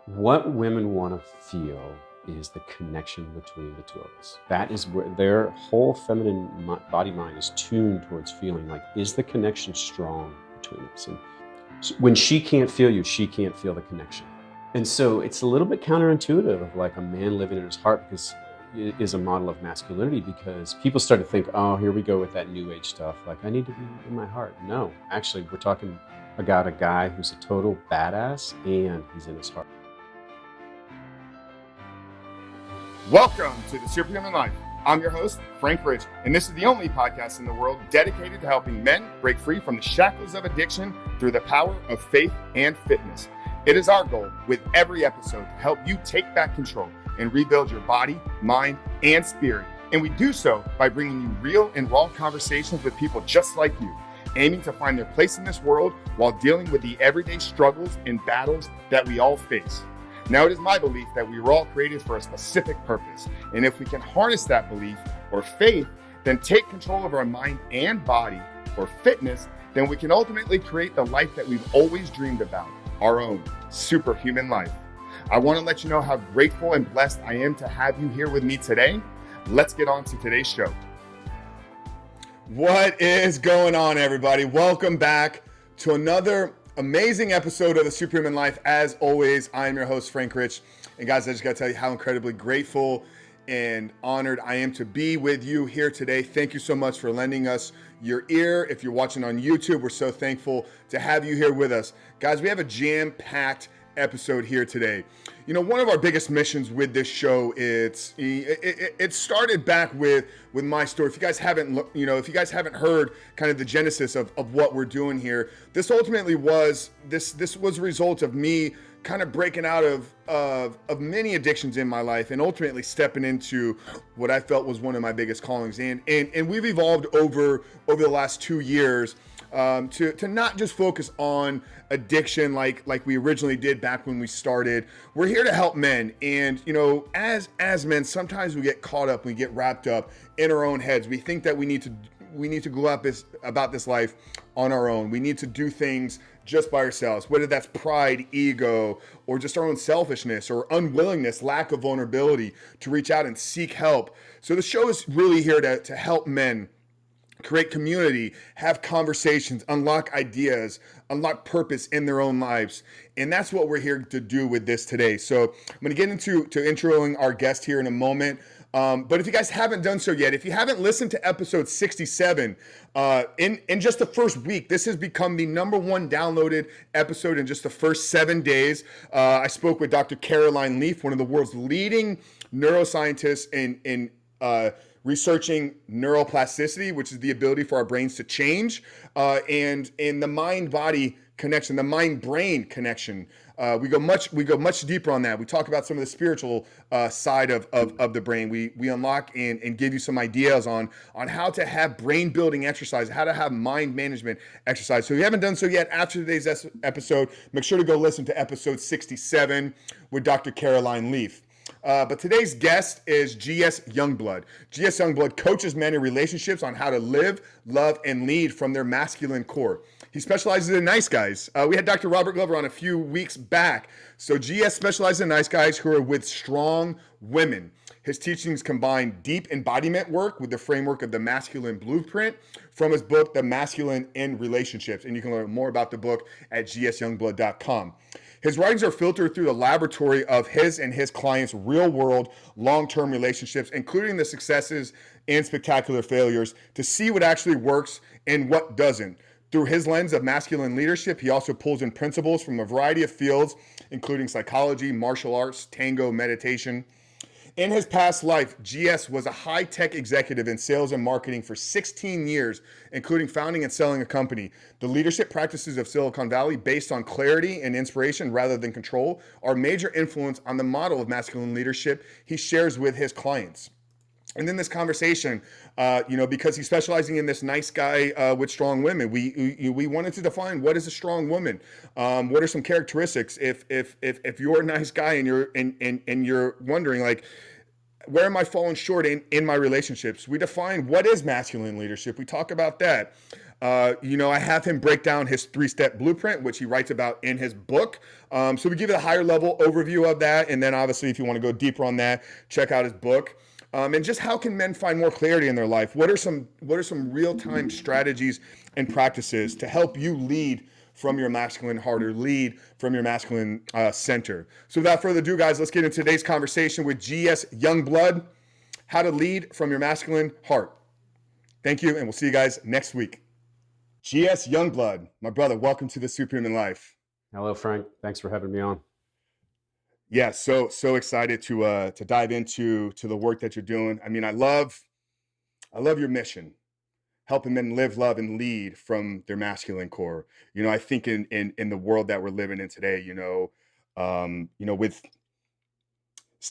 What women want to feel is the connection between the two of us. That is where their whole feminine body mind is tuned towards feeling like, is the connection strong between us? And when she can't feel you, she can't feel the connection. And so it's a little bit counterintuitive of like a man living in his heart, because it is a model of masculinity, because people start to think, oh, here we go with that new age stuff. Like, I need to be in my heart. No, actually, we're talking about a guy who's a total badass and he's in his heart. Welcome to the Superhuman Life. I'm your host, Frank Rich, and this is the only podcast in the world dedicated to helping men break free from the shackles of addiction through the power of faith and fitness. It is our goal with every episode to help you take back control and rebuild your body, mind, and spirit. And we do so by bringing you real and raw conversations with people just like you, aiming to find their place in this world while dealing with the everyday struggles and battles that we all face. Now, it is my belief that we were all created for a specific purpose. And if we can harness that belief or faith, then take control of our mind and body or fitness, then we can ultimately create the life that we've always dreamed about, our own superhuman life. I want to let you know how grateful and blessed I am to have you here with me today. Let's get on to today's show. What is going on, everybody? Welcome back to another amazing episode of the Superhuman Life. As always, I'm your host, Frank Rich. And guys, I just got to tell you how incredibly grateful and honored I am to be with you here today. Thank you so much for lending us your ear. If you're watching on YouTube, we're so thankful to have you here with us. Guys, we have a jam-packed episode here today. You know, one of our biggest missions with this show, it started back with my story. If you guys haven't heard kind of the genesis of what we're doing here, this ultimately was this was a result of me kind of breaking out of many addictions in my life and ultimately stepping into what I felt was one of my biggest callings. And we've evolved over the last 2 years to not just focus on addiction like we originally did back when we started. We're here to help men. And, you know, as men, sometimes we get caught up, we get wrapped up in our own heads. We think that we need to go about this life on our own. We need to do things just by ourselves, whether that's pride, ego, or just our own selfishness or unwillingness, lack of vulnerability to reach out and seek help. So the show is really here to help men create community, have conversations, unlock ideas, unlock purpose in their own lives. And that's what we're here to do with this today. So I'm going to get into introing our guest here in a moment. But if you guys haven't done so yet, if you haven't listened to episode 67, in just the first week, this has become the #1 downloaded episode in just the first 7 days. I spoke with Dr. Caroline Leaf, one of the world's leading neuroscientists in researching neuroplasticity, which is the ability for our brains to change, and in the mind-body connection, the mind-brain connection. We go much deeper on that. We talk about some of the spiritual side of the brain. We unlock and give you some ideas on how to have brain-building exercise, how to have mind management exercise. So if you haven't done so yet, after today's episode, make sure to go listen to episode 67 with Dr. Caroline Leaf. But today's guest is GS Youngblood. GS Youngblood coaches men in relationships on how to live, love, and lead from their masculine core. He specializes in nice guys. We had Dr. Robert Glover on a few weeks back. So GS specializes in nice guys who are with strong women. His teachings combine deep embodiment work with the framework of the masculine blueprint from his book, The Masculine in Relationships. And you can learn more about the book at gsyoumblood.com. His writings are filtered through the laboratory of his and his clients' real-world, long-term relationships, including the successes and spectacular failures, to see what actually works and what doesn't. Through his lens of masculine leadership, he also pulls in principles from a variety of fields, including psychology, martial arts, tango, meditation. In his past life, GS was a high-tech executive in sales and marketing for 16 years, including founding and selling a company. The leadership practices of Silicon Valley, based on clarity and inspiration rather than control, are a major influence on the model of masculine leadership he shares with his clients. And in this conversation, because he's specializing in this nice guy with strong women, we wanted to define what is a strong woman. What are some characteristics if you're a nice guy and you're wondering, like, where am I falling short in my relationships? We define what is masculine leadership. We talk about that. I have him break down his 3-step blueprint, which he writes about in his book. So we give it a higher level overview of that. And then obviously, if you want to go deeper on that, check out his book. And just how can men find more clarity in their life? What are some real-time strategies and practices to help you lead from your masculine heart, or lead from your masculine center? So without further ado, guys, let's get into today's conversation with GS Youngblood, how to lead from your masculine heart. Thank you, and we'll see you guys next week. GS Youngblood, my brother, welcome to the Superhuman Life. Hello, Frank. Thanks for having me on. Yeah, so excited to dive into the work that you're doing. I mean, I love your mission, helping men live, love, and lead from their masculine core. I think in the world that we're living in today, with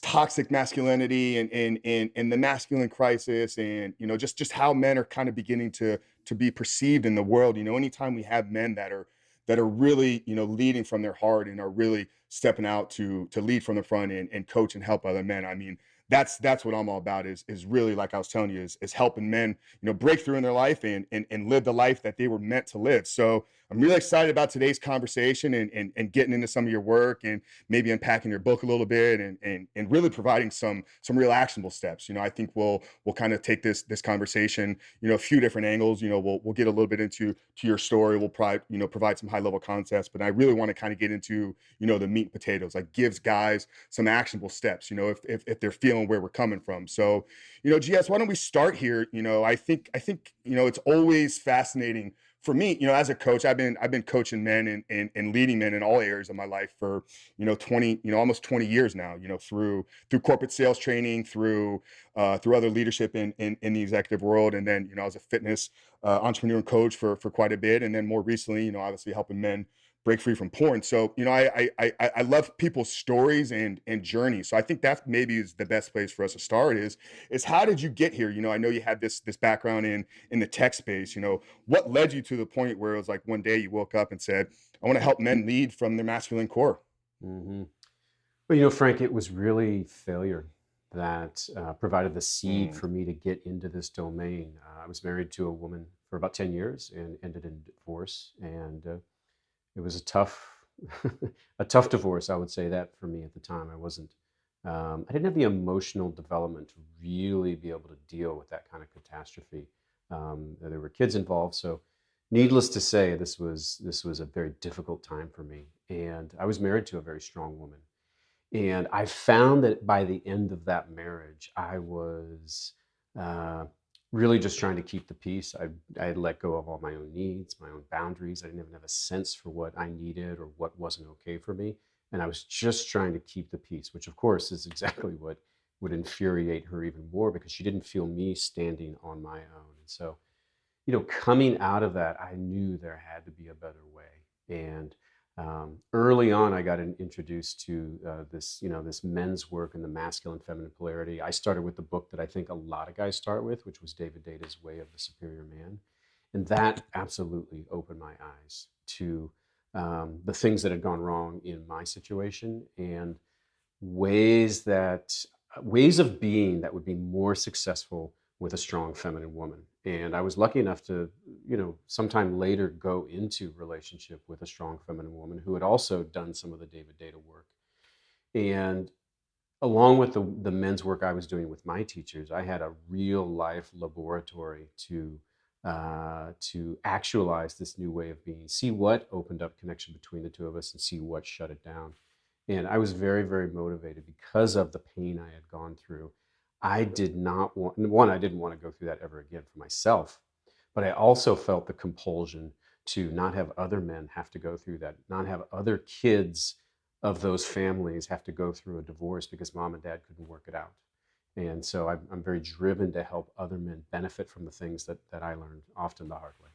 toxic masculinity and the masculine crisis, and just how men are kind of beginning to be perceived in the world. Anytime we have men that are really leading from their heart and are really stepping out to lead from the front and coach and help other men. I mean, that's what I'm all about, is really, like I was telling you, is helping men break through in their life and live the life that they were meant to live. So I'm really excited about today's conversation and getting into some of your work, and maybe unpacking your book a little bit, and really providing some real actionable steps. I think we'll kind of take this conversation a few different angles. We'll get a little bit into your story. We'll provide some high level concepts, but I really want to kind of get into the meat and potatoes, like gives guys some actionable steps, if they're feeling where we're coming from. So GS, why don't we start here? I think it's always fascinating for me, as a coach. I've been coaching men and leading men in all areas of my life for 20 almost 20 years now, through corporate sales training, through other leadership in the executive world, and then I was a fitness entrepreneur and coach for quite a bit, and then more recently, obviously helping men break free from porn. So I love people's stories and journeys. So I think that maybe is the best place for us to start, is how did you get here? I know you had this background in the tech space. What led you to the point where it was like one day you woke up and said, I want to help men lead from their masculine core? Mm-hmm. Well, Frank, it was really failure that provided the seed for me to get into this domain. I was married to a woman for about 10 years and ended in divorce. And it was a tough, a tough divorce, I would say that for me at the time. I didn't have the emotional development to really be able to deal with that kind of catastrophe. There were kids involved, so needless to say, this was a very difficult time for me. And I was married to a very strong woman. And I found that by the end of that marriage, I was uh, really just trying to keep the peace. I had let go of all my own needs, my own boundaries. I didn't even have a sense for what I needed or what wasn't okay for me. And I was just trying to keep the peace, which of course is exactly what would infuriate her even more, because she didn't feel me standing on my own. And so, coming out of that, I knew there had to be a better way. And early on, I got introduced to this men's work and the masculine feminine polarity. I started with the book that I think a lot of guys start with, which was David Deda's Way of the Superior Man. And that absolutely opened my eyes to the things that had gone wrong in my situation, and ways that ways of being that would be more successful with a strong feminine woman. And I was lucky enough to, sometime later go into relationship with a strong feminine woman who had also done some of the David Data work. And along with the men's work I was doing with my teachers, I had a real life laboratory to actualize this new way of being, see what opened up connection between the two of us, and see what shut it down. And I was very, very motivated because of the pain I had gone through. I did not want, one, I didn't want to go through that ever again for myself, but I also felt the compulsion to not have other men have to go through that, not have other kids of those families have to go through a divorce because mom and dad couldn't work it out. And so I'm very driven to help other men benefit from the things that I learned, often the hard way.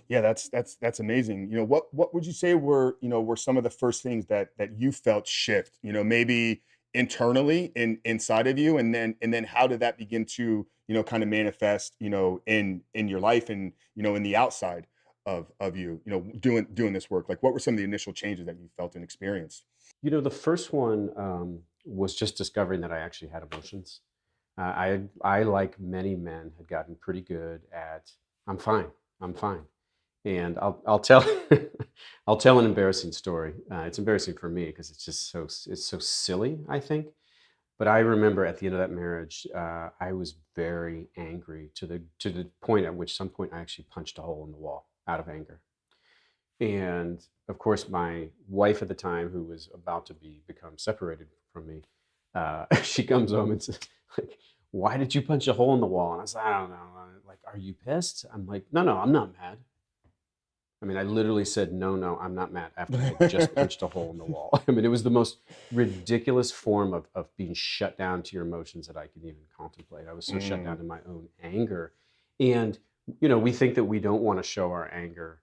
Yeah, that's amazing. What would you say were some of the first things that you felt shift? Maybe internally inside of you, and then how did that begin to kind of manifest in your life, and in the outside of you doing this work? Like, what were some of the initial changes that you felt and experienced? The first one was just discovering that I actually had emotions. I, like many men, had gotten pretty good at I'm fine. I'm fine. And I'll tell I'll tell an embarrassing story. It's embarrassing for me because it's so silly, I think. But I remember at the end of that marriage, I was very angry to the point at which some point I actually punched a hole in the wall out of anger. And of course, my wife at the time, who was about to become separated from me, she comes home and says, like, "Why did you punch a hole in the wall?" And I said, "I don't know." Like, "Are you pissed?" I'm like, "No, no, I'm not mad." I mean, I literally said, "No, no, I'm not mad," after I had just punched a hole in the wall. I mean, it was the most ridiculous form of being shut down to your emotions that I could even contemplate. I was so shut down Mm. to my own anger. And, you know, we think that we don't want to show our anger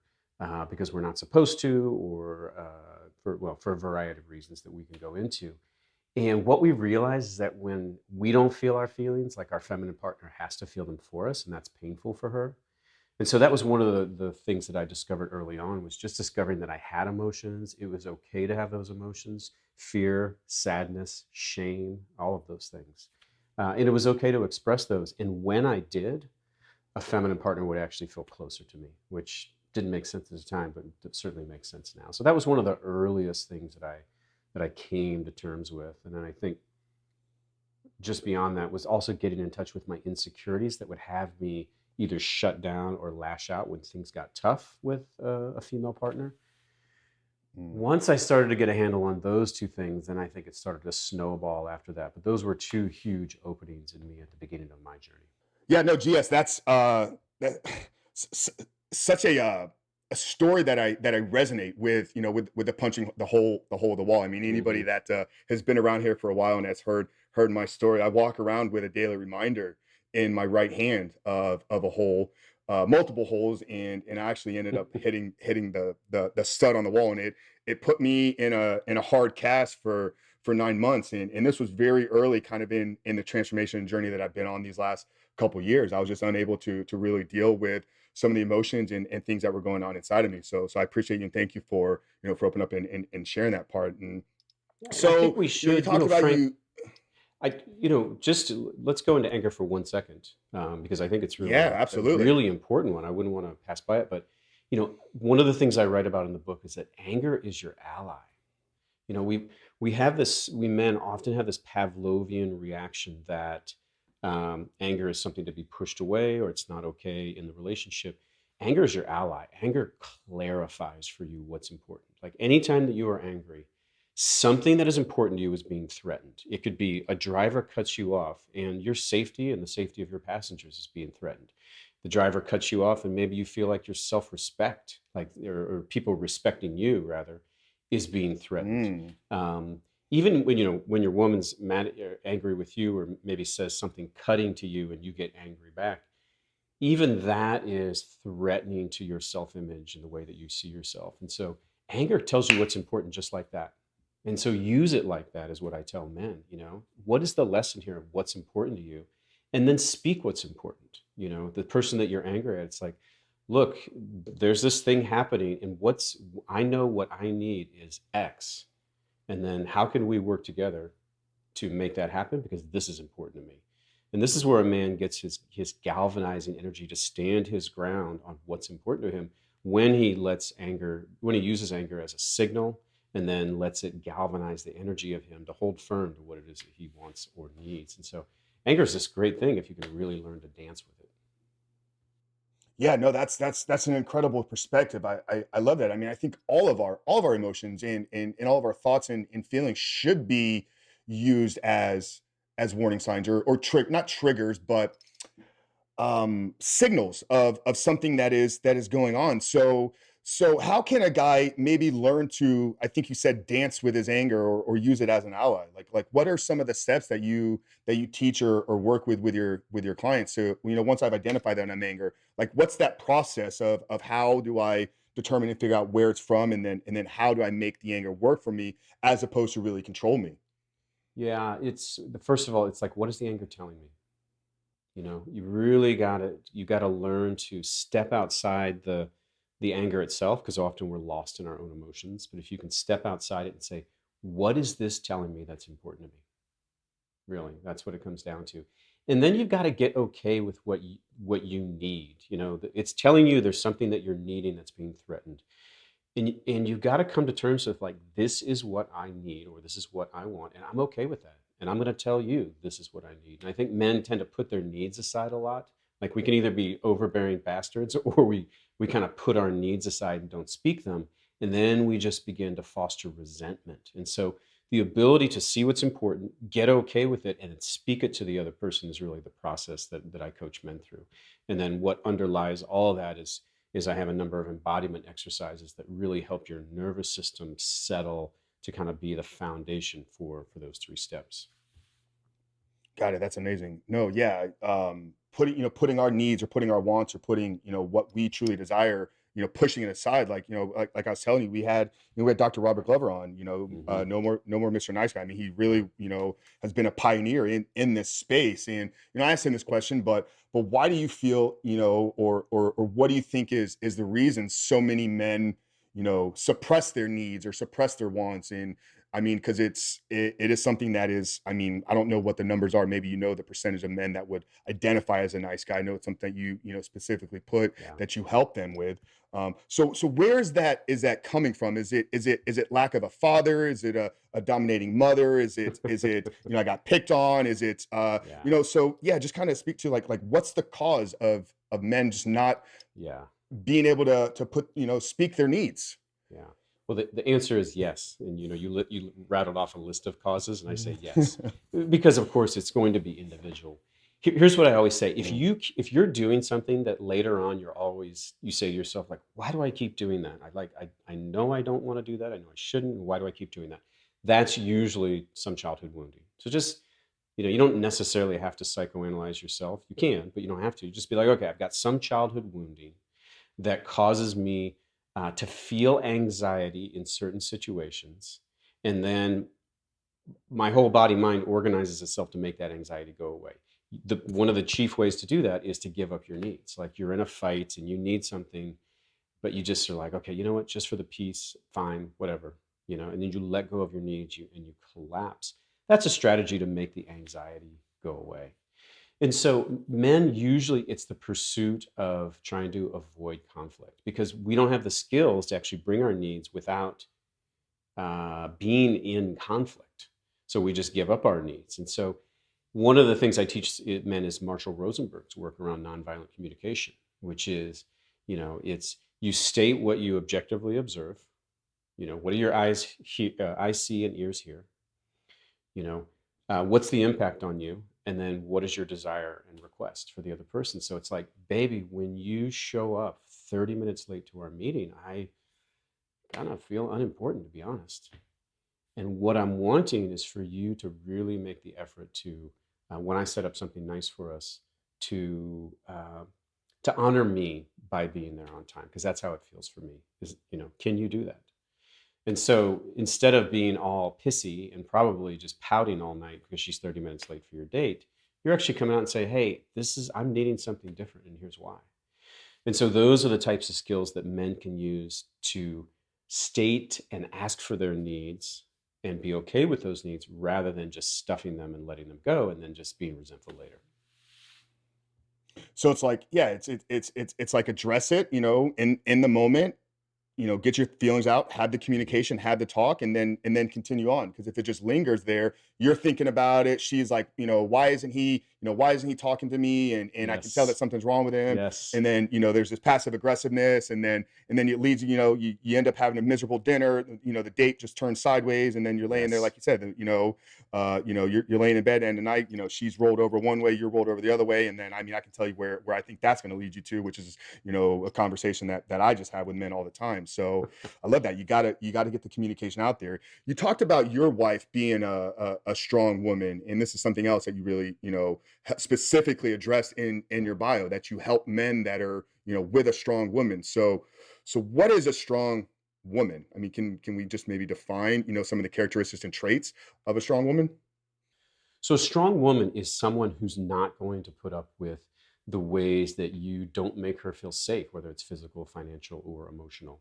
because we're not supposed to, or for a variety of reasons that we can go into. And what we realize is that when we don't feel our feelings, like our feminine partner has to feel them for us, and that's painful for her. And so that was one of the things that I discovered early on, was just discovering that I had emotions. It was okay to have those emotions: fear, sadness, shame, all of those things. And it was okay to express those. And when I did, a feminine partner would actually feel closer to me, which didn't make sense at the time, but it certainly makes sense now. So that was one of the earliest things that I came to terms with. And then I think just beyond that was also getting in touch with my insecurities that would have me either shut down or lash out when things got tough with a female partner. Mm. Once I started to get a handle on those two things, then I think it started to snowball after that. But those were two huge openings in me at the beginning of my journey. Yeah, no, GS, that's that, such a story that I resonate with, with the punching the hole of the wall. I mean, anybody Hmm. that has been around here for a while and has heard my story, I walk around with a daily reminder in my right hand of a hole, multiple holes, and I actually ended up hitting the stud on the wall, and it put me in a hard cast for 9 months, and this was very early, kind of in the transformation journey that I've been on these last couple years. I was just unable to really deal with some of the emotions and things that were going on inside of me. So I appreciate you, and thank you for for opening up and sharing that part. And Yeah, and I think so we you should, talked about Frank. you. Just let's go into anger for 1 second, because I think it's Yeah, really a absolutely. really important one. I wouldn't want to pass by it, but one of the things I write about in the book is that anger is your ally. You know, we have this. We men often have this Pavlovian reaction that anger is something to be pushed away, or it's not okay in the relationship. Anger is your ally. Anger clarifies for you what's important. Like anytime that you are angry, something that is important to you is being threatened. It could be a driver cuts you off, and your safety and the safety of your passengers is being threatened. The driver cuts you off, and maybe you feel like your self-respect, like or people respecting you rather, is being threatened. Mm. Um, Even when when your woman's mad, or angry with you, or maybe says something cutting to you, and you get angry back, even that is threatening to your self-image and the way that you see yourself. And so anger tells you what's important, just like that. And so use it like that, is what I tell men. What is the lesson here of what's important to you? And then speak what's important. The person that you're angry at, it's like, look, there's this thing happening, and I know what I need is X. And then how can we work together to make that happen? Because this is important to me. And this is where a man gets his galvanizing energy to stand his ground on what's important to him, when he uses anger as a signal, and then lets it galvanize the energy of him to hold firm to what it is that he wants or needs. And so anger is this great thing if you can really learn to dance with it. Yeah, no, that's an incredible perspective. I love that. I mean, I think all of our emotions and all of our thoughts and feelings should be used as warning signs or not triggers, but signals of something that is going on. So how can a guy maybe learn to, I think you said, dance with his anger or use it as an ally? Like what are some of the steps that you teach or work with your clients? So once I've identified that I'm anger, like what's that process of how do I determine and figure out where it's from, and then how do I make the anger work for me as opposed to really control me? Yeah, first of all, it's like, what is the anger telling me? You really you got to learn to step outside the anger itself, because often we're lost in our own emotions. But if you can step outside it and say, what is this telling me that's important to me? Really, that's what it comes down to. And then you've got to get okay with what you need. It's telling you there's something that you're needing that's being threatened. And you've got to come to terms with, like, this is what I need, or this is what I want, and I'm okay with that. And I'm going to tell you this is what I need. And I think men tend to put their needs aside a lot. Like, we can either be overbearing bastards, or we kind of put our needs aside and don't speak them, and then we just begin to foster resentment. And so the ability to see what's important, get okay with it, and then speak it to the other person is really the process that I coach men through. And then what underlies all of that is I have a number of embodiment exercises that really help your nervous system settle to kind of be the foundation for those three steps. Got it. That's amazing. No, yeah. Putting our needs or putting our wants or putting, what we truly desire, pushing it aside. Like, like I was telling you, we had Dr. Robert Glover on, Hmm. no more Mr. Nice Guy. I mean, he really, has been a pioneer in this space. And, I asked him this question, but why do you feel, or what do you think is the reason so many men, suppress their needs or suppress their wants? And I mean, because it is something that is, I mean, I don't know what the numbers are. Maybe the percentage of men that would identify as a nice guy. I know it's something that you specifically put Yeah. that you help them with. So where is that coming from? Is it lack of a father? Is it a dominating mother? Is it I got picked on? Is it Yeah. so yeah, just kind of speak to like what's the cause of men just not Yeah. being able to put speak their needs? Yeah. Well, the answer is yes. And you rattled off a list of causes, and I say yes, because of course it's going to be individual. Here's what I always say: Mm, if you're doing something that later on you say to yourself, like, why do I keep doing that? I know I don't want to do that. I know I shouldn't. Why do I keep doing that? That's usually some childhood wounding. So just, you don't necessarily have to psychoanalyze yourself. You can, but you don't have to. Just be like, okay, I've got some childhood wounding that causes me to feel anxiety in certain situations. And then my whole body mind organizes itself to make that anxiety go away. One of the chief ways to do that is to give up your needs. Like, you're in a fight and you need something, but you just are like, okay, you know what, just for the peace, fine, whatever, and then you let go of your needs, and you collapse. That's a strategy to make the anxiety go away. And so men, usually it's the pursuit of trying to avoid conflict, because we don't have the skills to actually bring our needs without being in conflict. So we just give up our needs. And so one of the things I teach men is Marshall Rosenberg's work around nonviolent communication, which is, it's you state what you objectively observe. What do your eyes see and ears hear? you know what's the impact on you, and then what is your desire and request for the other person. So it's like, baby, when you show up 30 minutes late to our meeting, I kind of feel unimportant, to be honest. And what I'm wanting is for you to really make the effort to, when I set up something nice for us, to honor me by being there on time, because that's how it feels for me. Is, can you do that? And so instead of being all pissy and probably just pouting all night because she's 30 minutes late for your date, you're actually coming out and say, hey, I'm needing something different, and here's why. And so those are the types of skills that men can use to state and ask for their needs and be okay with those needs, rather than just stuffing them and letting them go and then just being resentful later. So it's like, yeah, it's like address it, in the moment, get your feelings out, have the communication, have the talk, and then continue on. Because if it just lingers there, you're thinking about it. She's like, why isn't he talking to me? And I can tell that Yes. something's wrong with him. Yes. And then, there's this passive aggressiveness, and then it leads you end up having a miserable dinner. The date just turns sideways, and then you're laying there, Yes. like you said, you're laying in bed, and the night, she's rolled over one way, you're rolled over the other way. And then, I mean, I can tell you where I think that's going to lead you to, which is, a conversation that I just have with men all the time. So I love that. You gotta get the communication out there. You talked about your wife being a strong woman, and this is something else that you really, specifically addressed in your bio, that you help men that are, with a strong woman. So what is a strong woman? I mean, can we just maybe define, some of the characteristics and traits of a strong woman? So a strong woman is someone who's not going to put up with the ways that you don't make her feel safe, whether it's physical, financial, or emotional.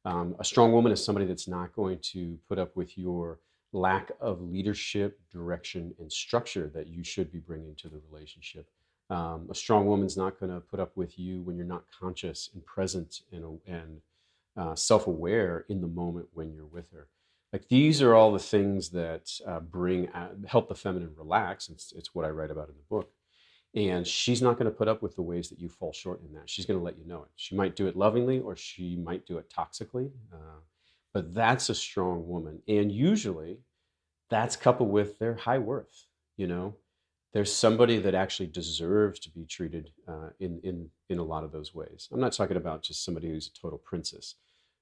A strong woman is somebody that's not going to put up with your lack of leadership, direction, and structure that you should be bringing to the relationship. A strong woman's not going to put up with you when you're not conscious and present and self-aware in the moment when you're with her. Like these are all the things that help the feminine relax. It's what I write about in the book. And she's not going to put up with the ways that you fall short in that. She's going to let you know it. She might do it lovingly or she might do it toxically. But that's a strong woman. And usually that's coupled with their high worth. You know, there's somebody that actually deserves to be treated in a lot of those ways. I'm not talking about just somebody who's a total princess,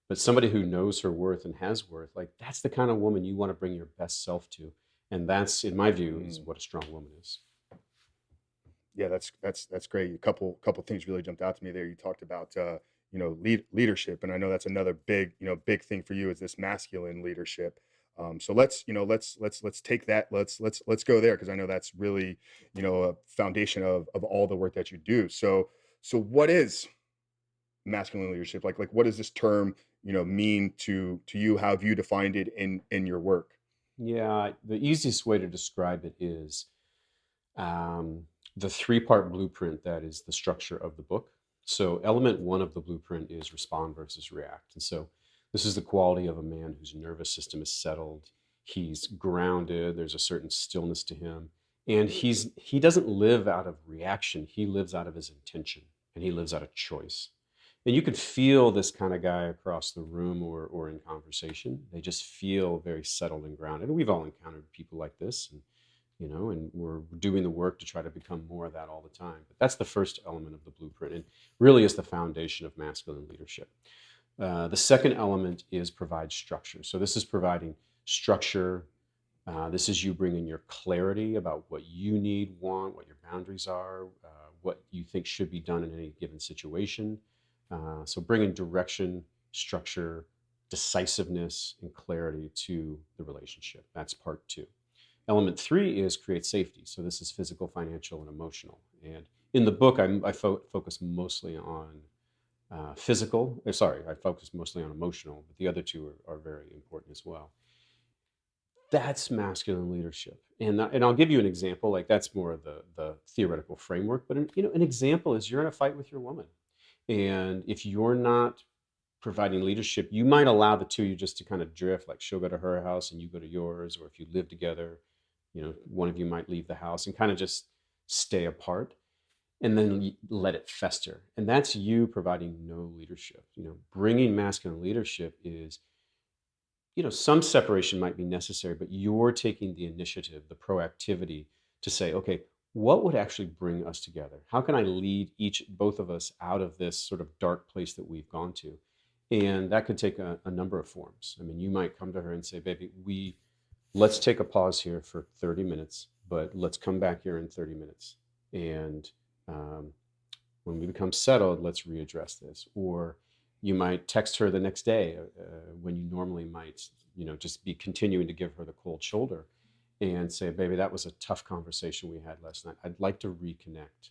but somebody who knows her worth and has worth. Like that's the kind of woman you want to bring your best self to. And that's, in my view, is what a strong woman is. Yeah, that's great. A couple things really jumped out to me there. You talked about leadership, and I know that's another big thing for you is this masculine leadership. So let's take that. Let's go there because I know that's really a foundation of all the work that you do. So what is masculine leadership? Like what does this term mean to you? How have you defined it in your work? Yeah, the easiest way to describe it is um, the three-part blueprint that is the structure of the book. So, element one of the blueprint is respond versus react. And so, this is the quality of a man whose nervous system is settled. He's grounded. There's a certain stillness to him, and he doesn't live out of reaction. He lives out of his intention, and he lives out of choice. And you could feel this kind of guy across the room or in conversation. They just feel very settled and grounded. And we've all encountered people like this. And we're doing the work to try to become more of that all the time. But that's the first element of the blueprint and really is the foundation of masculine leadership. The second element is provide structure. So this is providing structure. This is you bringing your clarity about what you need, want, what your boundaries are, what you think should be done in any given situation. So bringing direction, structure, decisiveness, and clarity to the relationship. That's part two. Element three is create safety. So this is physical, financial, and emotional. And in the book, I focus mostly on physical. Sorry, I focus mostly on emotional, but the other two are very important as well. That's masculine leadership. And I'll give you an example. Like that's more of the theoretical framework. But an example is you're in a fight with your woman, and if you're not providing leadership, you might allow the two of you just to kind of drift. Like she'll go to her house and you go to yours, or if you live together, one of you might leave the house and kind of just stay apart and then let it fester. And that's you providing no leadership. Bringing masculine leadership is, some separation might be necessary, but you're taking the initiative, the proactivity to say, okay, what would actually bring us together? How can I lead both of us out of this sort of dark place that we've gone to? And that could take a number of forms. I mean, you might come to her and say, baby, let's take a pause here for 30 minutes, but let's come back here in 30 minutes. And when we become settled, let's readdress this. Or you might text her the next day when you normally might, just be continuing to give her the cold shoulder and say, baby, that was a tough conversation we had last night. I'd like to reconnect,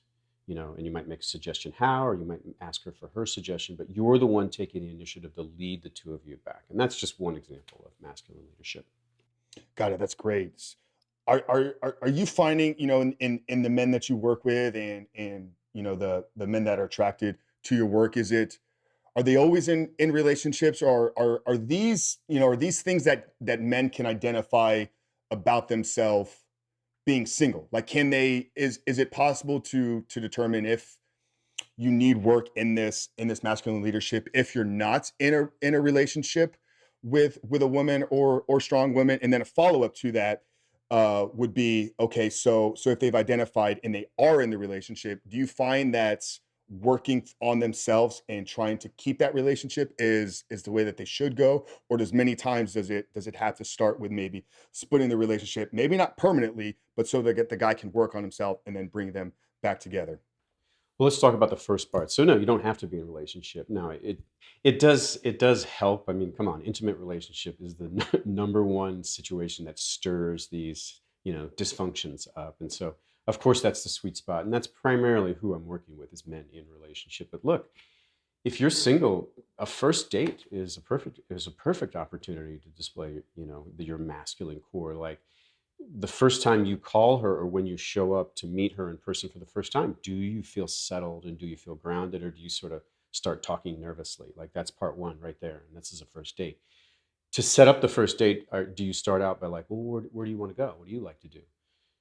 and you might make a suggestion how, or you might ask her for her suggestion, but you're the one taking the initiative to lead the two of you back. And that's just one example of masculine leadership. Got it. That's great. Are you finding, in the men that you work with and the men that are attracted to your work, are they always in relationships, or are these things that men can identify about themselves being single? Like is it possible to determine if you need work in this masculine leadership if you're not in a relationship with a woman or strong women? And then a follow-up to that would be, okay, so if they've identified and they are in the relationship, do you find that working on themselves and trying to keep that relationship is the way that they should go? Or does it have to start with maybe splitting the relationship, maybe not permanently, but so that the guy can work on himself and then bring them back together? Well, let's talk about the first part. So no, you don't have to be in a relationship. Now, it does help. I mean, come on, intimate relationship is the number one situation that stirs these, dysfunctions up. And so, of course, that's the sweet spot. And that's primarily who I'm working with is men in relationship. But look, If you're single, a first date is a perfect opportunity to display, your masculine core. Like the first time you call her or when you show up to meet her in person for the first time, do you feel settled and do you feel grounded, or do you sort of start talking nervously? Like that's part one right there, and this is a first date. To set up the first date, do you start out by like, well, where do you want to go? What do you like to do?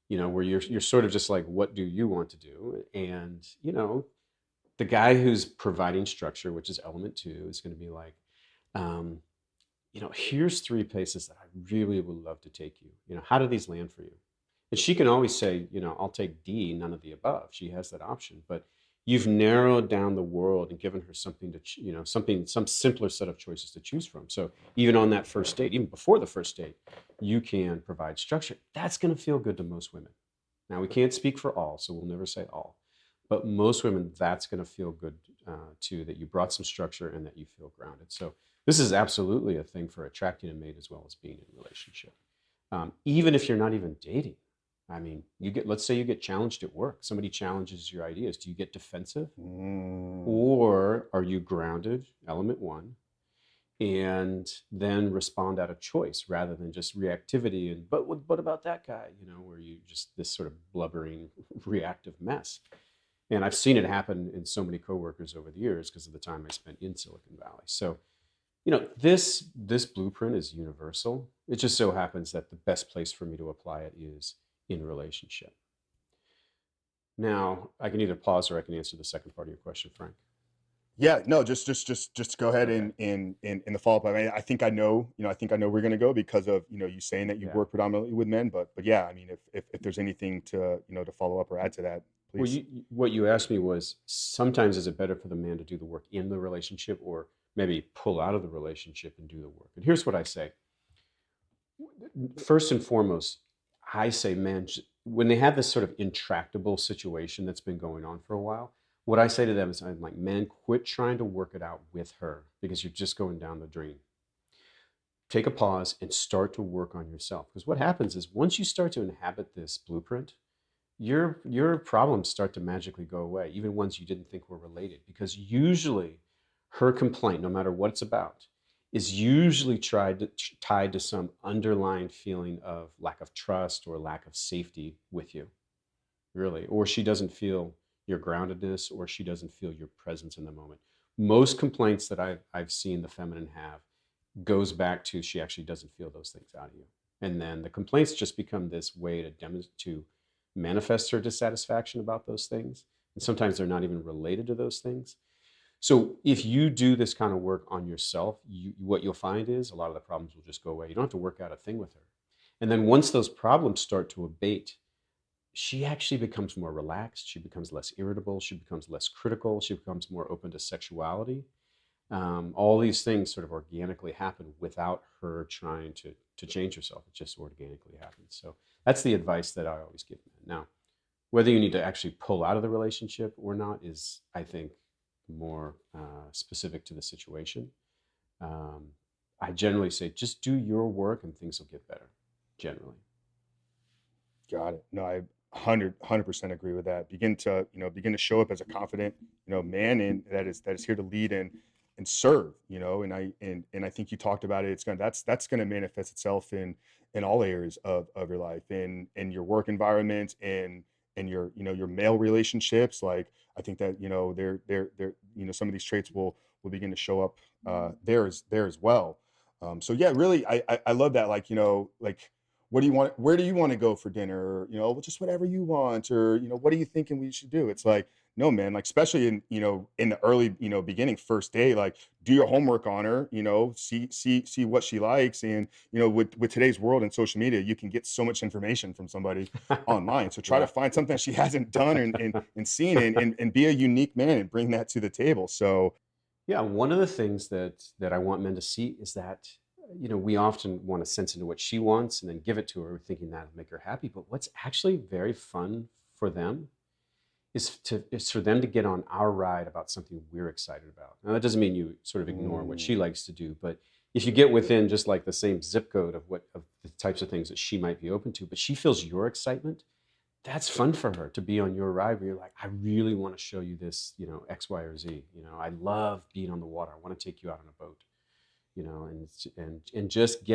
Where you're sort of just like, what do you want to do? And the guy who's providing structure, which is element two, is going to be like, um, here's three places that I really would love to take you. How do these land for you? And she can always say, I'll take D, none of the above. She has that option, but you've narrowed down the world and given her something to, some simpler set of choices to choose from. So even on that first date, even before the first date, you can provide structure. That's going to feel good to most women. Now, we can't speak for all, so we'll never say all. But most women, that's going to feel good too, that you brought some structure and that you feel grounded. So this is absolutely a thing for attracting a mate as well as being in a relationship. Even if you're not even dating. I mean, let's say you get challenged at work. Somebody challenges your ideas. Do you get defensive? Or are you grounded, element one, and then respond out of choice rather than just reactivity and, but what about that guy? Where you just this sort of blubbering, reactive mess. And I've seen it happen in so many coworkers over the years because of the time I spent in Silicon Valley. So, this blueprint is universal. It just so happens that the best place for me to apply it is in relationship. Now, I can either pause or I can answer the second part of your question, Frank. Yeah, no, just go ahead. Okay. in the follow-up. I mean, I know we're going to go because of, you saying that you Yeah. work predominantly with men, but yeah, I mean, if there's anything to, to follow up or add to that, Well, please. what you asked me was sometimes is it better for the man to do the work in the relationship or maybe pull out of the relationship and do the work? And here's what I say. First and foremost, I say, man, when they have this sort of intractable situation that's been going on for a while, what I say to them is, I'm like, man, quit trying to work it out with her because you're just going down the drain. Take a pause and start to work on yourself. Because what happens is once you start to inhabit this blueprint, your problems start to magically go away, even ones you didn't think were related. Because usually her complaint, no matter what it's about, is usually tied to some underlying feeling of lack of trust or lack of safety with you, really. Or she doesn't feel your groundedness, or she doesn't feel your presence in the moment. Most complaints that I've seen the feminine have goes back to she actually doesn't feel those things out of you. And then the complaints just become this way to manifest her dissatisfaction about those things. And sometimes they're not even related to those things. So if you do this kind of work on yourself, what you'll find is a lot of the problems will just go away. You don't have to work out a thing with her. And then once those problems start to abate, she actually becomes more relaxed. She becomes less irritable. She becomes less critical. She becomes more open to sexuality. All these things sort of organically happen without her trying to change herself. It just organically happens. So that's the advice that I always give men. Now, whether you need to actually pull out of the relationship or not is, I think, more specific to the situation. I generally say just do your work and things will get better, generally. Got it. No, I 100% agree with that. Begin to show up as a confident, man, and that is here to lead and serve, and I think you talked about it. That's going to manifest itself in all areas of your life, in your work environment, and your male relationships. Like, I think that, they're some of these traits will begin to show up there as well. So yeah, really, I love that. Like, like, what do you want? Where do you want to go for dinner? Or, just whatever you want. Or, what are you thinking we should do? It's like, no, man, like, especially in the early, beginning first day, like, do your homework on her, see what she likes. And, with today's world and social media, you can get so much information from somebody online. So try to Yeah. find something that she hasn't done and seen, and be a unique man and bring that to the table. So Yeah, one of the things that I want men to see is that we often want to sense into what she wants and then give it to her, thinking that'll make her happy. But what's actually very fun for them is for them to get on our ride about something we're excited about. Now that doesn't mean you sort of ignore what she likes to do, but if you get within just like the same zip code of the types of things that she might be open to, but she feels your excitement, that's fun for her to be on your ride where you're like, I really want to show you this, X, Y, or Z. I love being on the water. I want to take you out on a boat, and just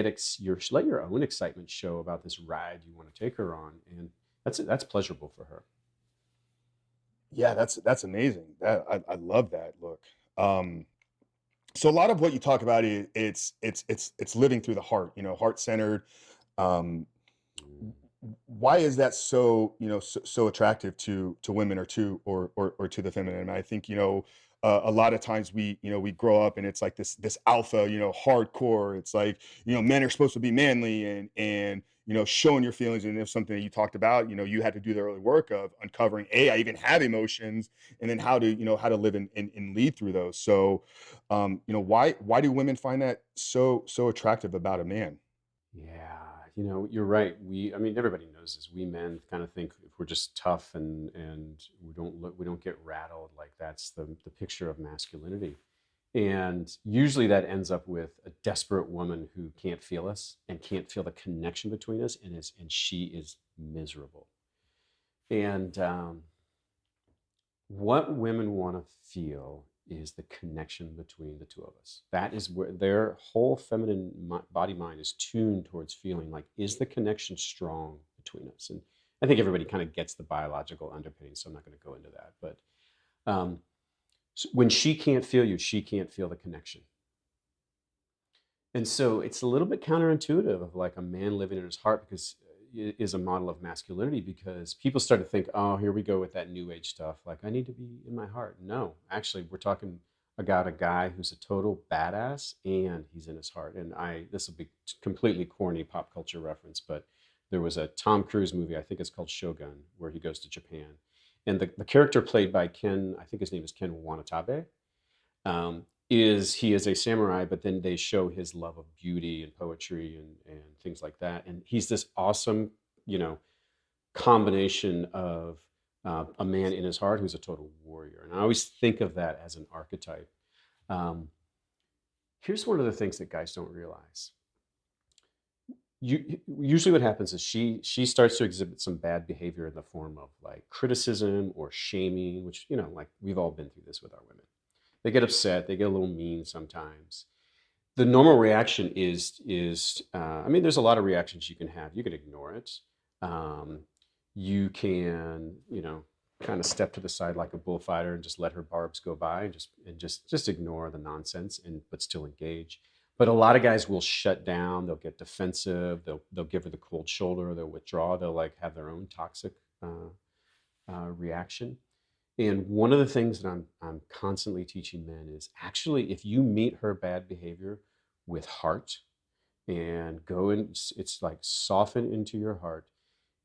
let your own excitement show about this ride you want to take her on, and that's pleasurable for her. Yeah, that's amazing. I love that. Look, um, so a lot of what you talk about is it's living through the heart, heart centered. Um, why is that so so attractive to women, or or to the feminine? And I think a lot of times we grow up and it's like this alpha, hardcore. It's like men are supposed to be manly and showing your feelings. And if something that you talked about, you had to do the early work of uncovering, I even have emotions, and then how to live and lead through those. So why do women find that so attractive about a man? Yeah, you're right. I mean, everybody knows this. We men kind of think if we're just tough and we don't get rattled, like that's the picture of masculinity. And usually that ends up with a desperate woman who can't feel us and can't feel the connection between us, and she is miserable. And what women want to feel is the connection between the two of us. That is where their whole feminine body mind is tuned towards feeling like, is the connection strong between us? And I think everybody kind of gets the biological underpinning, so I'm not going to go into that. But um, when she can't feel you, she can't feel the connection. And so it's a little bit counterintuitive of like a man living in his heart, because is a model of masculinity, because people start to think, oh, here we go with that new age stuff. Like, I need to be in my heart. No, actually, we're talking about a guy who's a total badass and he's in his heart. And this will be completely corny pop culture reference, but there was a Tom Cruise movie, I think it's called Shogun, where he goes to Japan. And the character played by Ken, I think his name is Ken Wanatabe, is he is a samurai, but then they show his love of beauty and poetry and things like that. And he's this awesome, you know, combination of a man in his heart who's a total warrior. And I always think of that as an archetype. Um, Here's one of the things that guys don't realize. Usually what happens is she starts to exhibit some bad behavior in the form of like criticism or shaming, which, like we've all been through this with our women. They get upset, they get a little mean sometimes. The normal reaction I mean, there's a lot of reactions you can have. You can ignore it. Um, you can, kind of step to the side like a bullfighter and just let her barbs go by, and just ignore the nonsense, but still engage. But a lot of guys will shut down. They'll get defensive. They'll give her the cold shoulder. They'll withdraw. They'll like have their own toxic reaction. And one of the things that I'm constantly teaching men is, actually, if you meet her bad behavior with heart and go in, it's like soften into your heart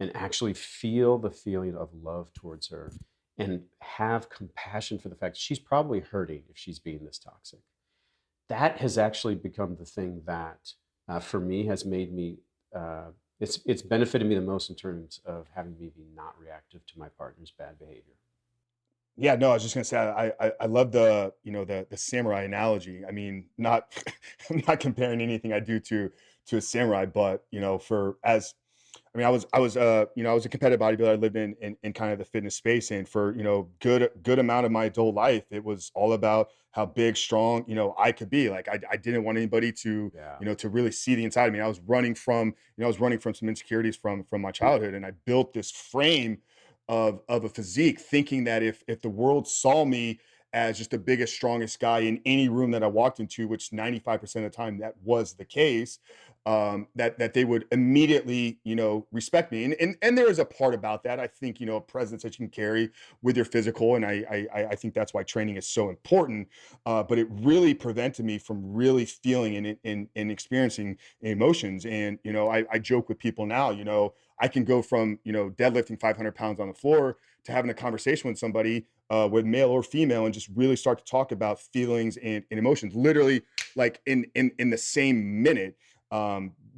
and actually feel the feeling of love towards her and have compassion for the fact she's probably hurting if she's being this toxic. That has actually become the thing that, for me, has made me. It's benefited me the most in terms of having me be not reactive to my partner's bad behavior. Yeah, no, I was just gonna say I love the samurai analogy. I mean, not I'm not comparing anything I do to a samurai, but for as I mean, I was a competitive bodybuilder. I lived in kind of the fitness space, and for good amount of my adult life, it was all about how big, strong I could be. Like I didn't want anybody to Yeah. to really see the inside of me. I was running from some insecurities from my childhood, and I built this frame of a physique, thinking that if the world saw me as just the biggest, strongest guy in any room that I walked into, which 95% of the time that was the case, that they would immediately, respect me. And there is a part about that. I think, a presence that you can carry with your physical. And I think that's why training is so important. But it really prevented me from really feeling and experiencing emotions. And, I joke with people now, I can go from, deadlifting 500 pounds on the floor to having a conversation with somebody, with male or female, and just really start to talk about feelings and emotions, literally like in the same minute.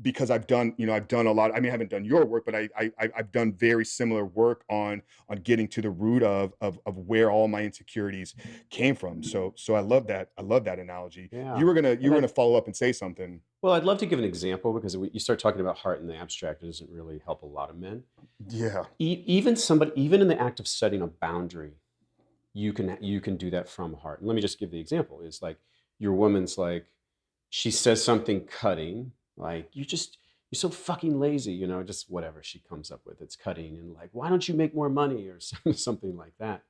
because I've done, I've done a lot. I mean, I haven't done your work, but I've done very similar work on getting to the root of where all my insecurities came from. So I love that. I love that analogy. Yeah. You were gonna follow up and say something. Well, I'd love to give an example because you start talking about heart in the abstract, it doesn't really help a lot of men. Yeah. Even in the act of setting a boundary, you can do that from heart. And let me just give the example. Is like your woman's like, she says something cutting, like you're so fucking lazy, just whatever she comes up with. It's cutting and like, why don't you make more money or something like that.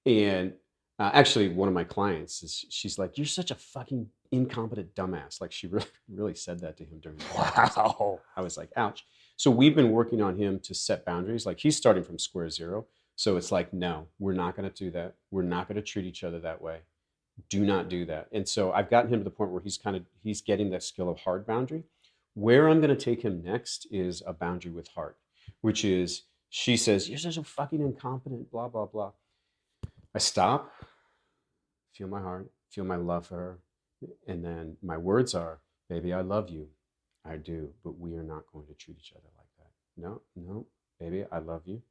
And actually, one of my clients she's like, "You're such a fucking incompetent dumbass." Like she really, really said that to him during the podcast. Wow. I was like, "Ouch." So we've been working on him to set boundaries. Like he's starting from square zero. So it's like, no, we're not going to do that. We're not going to treat each other that way. Do not do that. And so I've gotten him to the point where he's getting that skill of hard boundary. Where I'm going to take him next is a boundary with heart, which is she says, "You're such a fucking incompetent, blah, blah, blah." I stop, feel my heart, feel my love for her. And then my words are, "Baby, I love you. I do, but we are not going to treat each other like that. No, no, baby, I love you.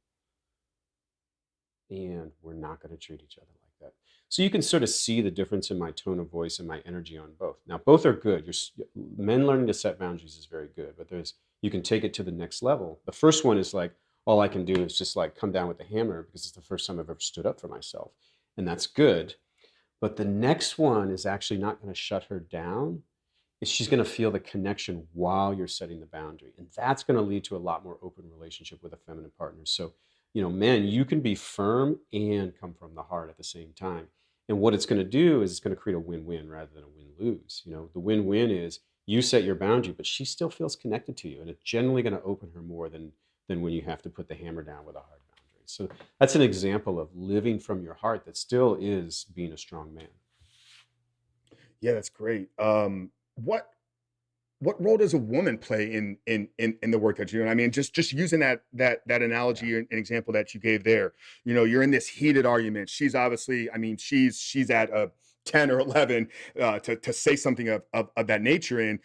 And we're not going to treat each other like that." So you can sort of see the difference in my tone of voice and my energy on both. Now, both are good. Men learning to set boundaries is very good, but you can take it to the next level. The first one is like, all I can do is just like come down with a hammer because it's the first time I've ever stood up for myself. And that's good. But the next one is actually not going to shut her down. She's going to feel the connection while you're setting the boundary. And that's going to lead to a lot more open relationship with a feminine partner. So, men, you can be firm and come from the heart at the same time. And what it's going to do is it's going to create a win-win rather than a win-lose. The win-win is you set your boundary, but she still feels connected to you. And it's generally going to open her more than when you have to put the hammer down with a hard boundary. So that's an example of living from your heart that still is being a strong man. Yeah, that's great. What role does a woman play in the work that you do? And I mean, just using that analogy and example that you gave there. You're in this heated argument. She's obviously, I mean, she's at a 10 or 11 to say something of that nature. And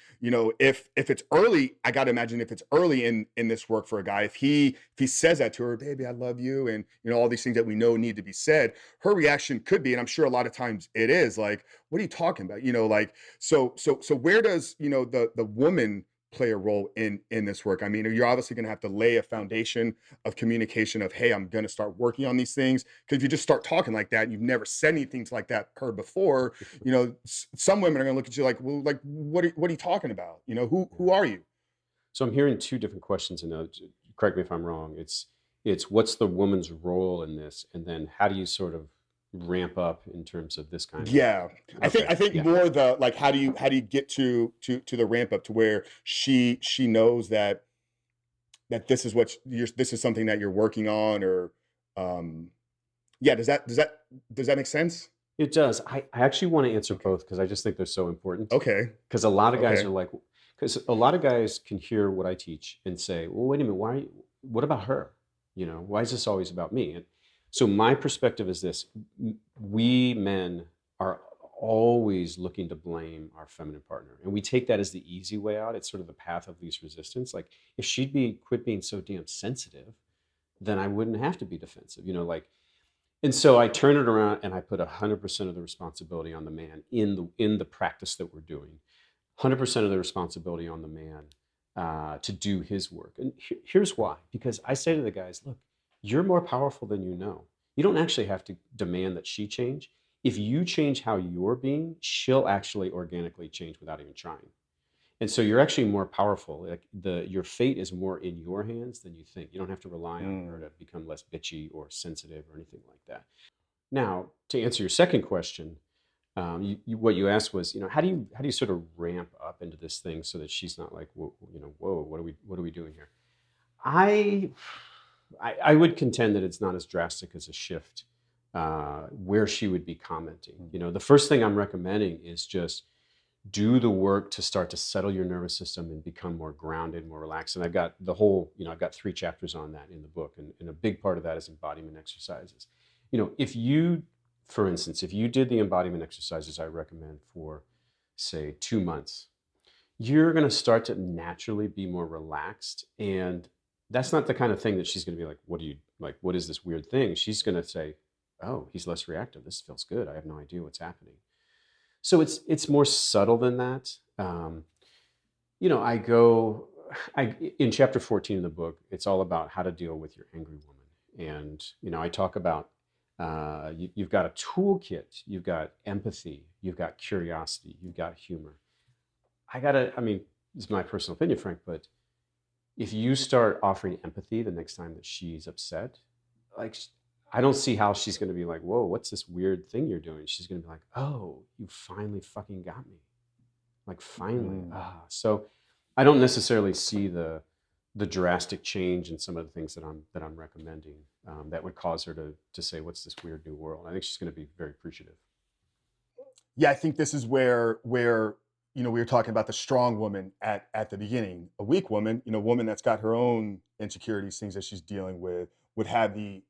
if it's early, I got to imagine if it's early in this work for a guy, if he says that to her, "Baby, I love you," and all these things that we know need to be said, her reaction could be, and I'm sure a lot of times it is like, "What are you talking about?" Like, so where does the woman play a role in this work? I mean, you're obviously going to have to lay a foundation of communication of, "Hey, I'm going to start working on these things." Because if you just start talking like that and you've never said anything like that her before, some women are going to look at you like, "Well, like what are you talking about? Who are you?" So I'm hearing two different questions, and correct me if I'm wrong. It's what's the woman's role in this, and then how do you sort of ramp up in terms of this kind of. Yeah, I think Yeah. more the like, how do you get to the ramp up to where she knows that this is this is something that you're working on, or yeah, does that make sense? It does. I actually want to answer Okay. both because I just think they're so important. Okay. Because a lot of guys Okay. are like, because a lot of guys can hear what I teach and say, "Well, wait a minute, what about her? Why is this always about me?" And so my perspective is this: we men are always looking to blame our feminine partner, and we take that as the easy way out. It's sort of the path of least resistance. Like if she'd quit being so damn sensitive, then I wouldn't have to be defensive. Like. And so I turn it around and I put 100% of the responsibility on the man in the practice that we're doing. 100% of the responsibility on the man to do his work. And here's why. Because I say to the guys, look, you're more powerful than you know. You don't actually have to demand that she change. If you change how you're being, she'll actually organically change without even trying. And so you're actually more powerful. Like your fate is more in your hands than you think. You don't have to rely on her to become less bitchy or sensitive or anything like that. Now, to answer your second question, what you asked was, how do you sort of ramp up into this thing so that she's not like, whoa, what are we doing here? I would contend that it's not as drastic as a shift where she would be commenting. The first thing I'm recommending is just do the work to start to settle your nervous system and become more grounded, more relaxed. And I've got I've got 3 chapters on that in the book. And a big part of that is embodiment exercises. For instance, if you did the embodiment exercises I recommend for, say, 2 months, you're going to start to naturally be more relaxed. And that's not the kind of thing that she's going to be like, what do you like? What is this weird thing? She's going to say, oh, he's less reactive. This feels good. I have no idea what's happening. So it's more subtle than that. You know, I in chapter 14 of the book, it's all about how to deal with your angry woman. And, you know, I talk about you've got a toolkit, you've got empathy, you've got curiosity, you've got humor. I mean, this is my personal opinion, Frank, but if you start offering empathy the next time that she's upset, like, I don't see how she's going to be like, whoa, what's this weird thing you're doing? She's going to be like, oh, you finally fucking got me. Like, finally. So I don't necessarily see the drastic change in some of the things that I'm recommending that would cause her to say, what's this weird new world? I think she's going to be very appreciative. Yeah, I think this is where you know, we were talking about the strong woman at the beginning. A weak woman, you know, a woman that's got her own insecurities, things that she's dealing with, would have the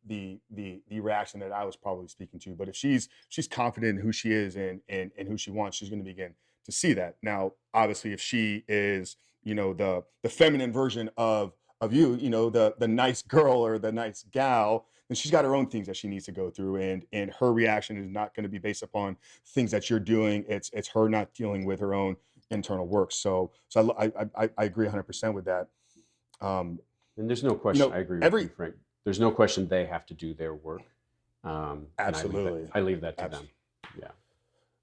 reaction that I was probably speaking to. But if she's confident in who she is and who she wants, she's going to begin to see that. Now, obviously, if she is, you know, the feminine version of you, you know, the nice girl or the nice gal, then she's got her own things that she needs to go through, and her reaction is not going to be based upon things that you're doing. It's her not dealing with her own internal work. So I agree 100% with that. And there's no question. You know, I agree with you, Frank. There's no question they have to do their work. absolutely. And I leave that to them. Yeah.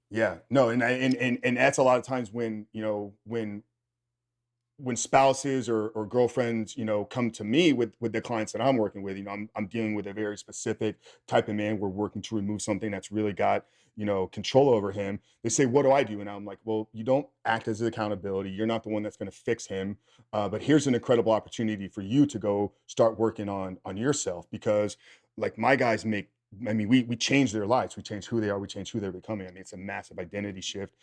Yeah. No, and that's a lot of times when, you know, when spouses or girlfriends, you know, come to me with the clients that I'm working with, you know, I'm dealing with a very specific type of man. We're working to remove something that's really got, you know, control over him. They say, what do I do? And I'm like, well, you don't act as an accountability. You're not the one that's going to fix him. But here's an incredible opportunity for you to go start working on yourself, because like my guys make, I mean, we change their lives. We change who they are. We change who they're becoming. I mean, it's a massive identity shift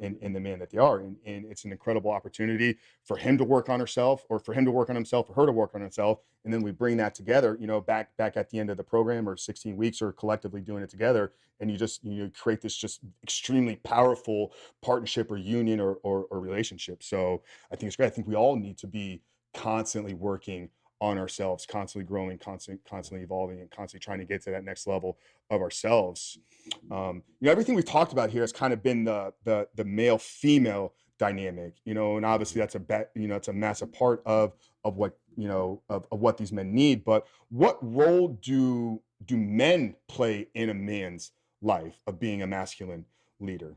in the man that they are. And it's an incredible opportunity for him to work on herself, or for him to work on himself, for her to work on herself. And then we bring that together, you know, back at the end of the program, or 16 weeks, or collectively doing it together. And you create this just extremely powerful partnership or union or relationship. So I think it's great. I think we all need to be constantly working on ourselves, constantly growing, constantly evolving, and constantly trying to get to that next level of ourselves. You know, everything we've talked about here has kind of been the male female dynamic, you know, and obviously that's you know, it's a massive part of what, you know, of what these men need. But what role do men play in a man's life of being a masculine leader?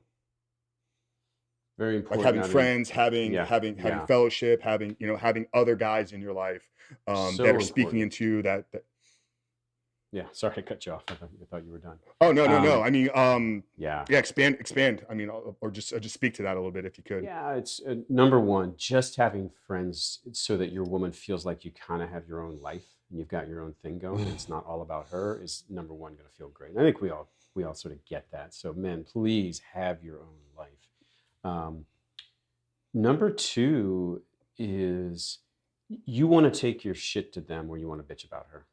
Very Like important. having I mean, friends, having yeah, yeah. fellowship, having, you know, having other guys in your life that So are speaking important. into that. Yeah. Sorry to cut you off. I thought you were done. Oh, no. I mean, Yeah. yeah, expand. I mean, or just speak to that a little bit if you could. Yeah, it's number one, just having friends so that your woman feels like you kind of have your own life and you've got your own thing going. And it's not all about her is number one going to feel great. And I think we all sort of get that. So men, please have your own life. Um, Number two is you want to take your shit to them where you want to bitch about her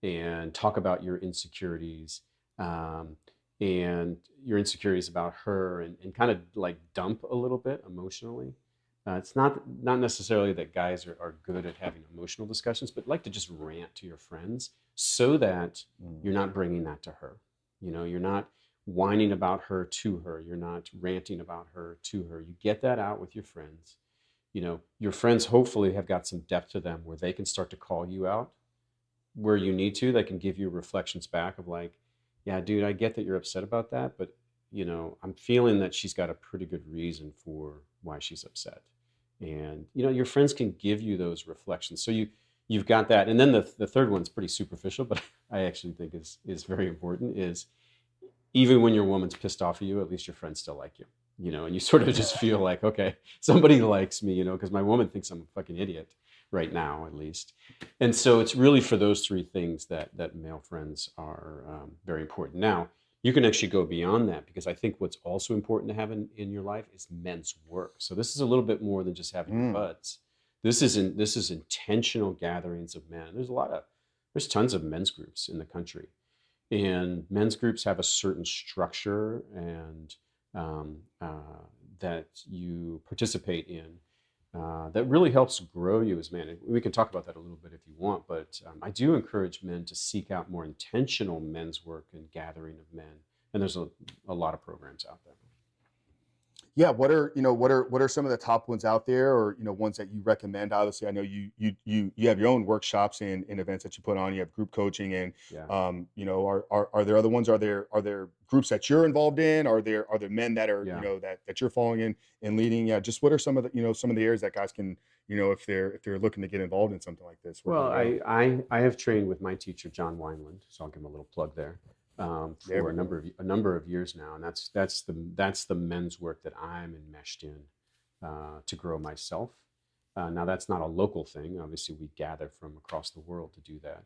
and talk about your insecurities, um, and your insecurities about her, and kind of like dump a little bit emotionally. It's not necessarily that guys are good at having emotional discussions, but like to just rant to your friends so that you're not bringing that to her. You know, you're not whining about her to her. You're not ranting about her to her. You get that out with your friends. You know, your friends hopefully have got some depth to them where they can start to call you out where you need to. They can give you reflections back of like, yeah, dude, I get that you're upset about that, but you know, I'm feeling that she's got a pretty good reason for why she's upset. And you know, your friends can give you those reflections. So you've got that. And then the third one's pretty superficial, but I actually think is very important, is even when your woman's pissed off at you, at least your friends still like you. You know, and you sort of just feel like, okay, somebody likes me, you know, because my woman thinks I'm a fucking idiot right now, at least. And so it's really for those three things that male friends are very important. Now, you can actually go beyond that, because I think what's also important to have in your life is men's work. So this is a little bit more than just having your buds. This is intentional gatherings of men. There's tons of men's groups in the country, and men's groups have a certain structure and um, that you participate in that really helps grow you as men. And we can talk about that a little bit if you want, but I do encourage men to seek out more intentional men's work and gathering of men. And there's a lot of programs out there. Yeah, what are some of the top ones out there, or ones that you recommend? Obviously, I know you have your own workshops and events that you put on. You have group coaching, and Yeah. are there other ones? Are there groups that you're involved in? Are there men that are Yeah. that you're following in and leading? Yeah, just what are some of the some of the areas that guys can if they're looking to get involved in something like this, where can Well, they go? I have trained with my teacher, John Wineland, so I'll give him a little plug there, There for we go. a number of years now. And that's the men's work that I'm enmeshed in to grow myself. Now, that's not a local thing. Obviously, we gather from across the world to do that.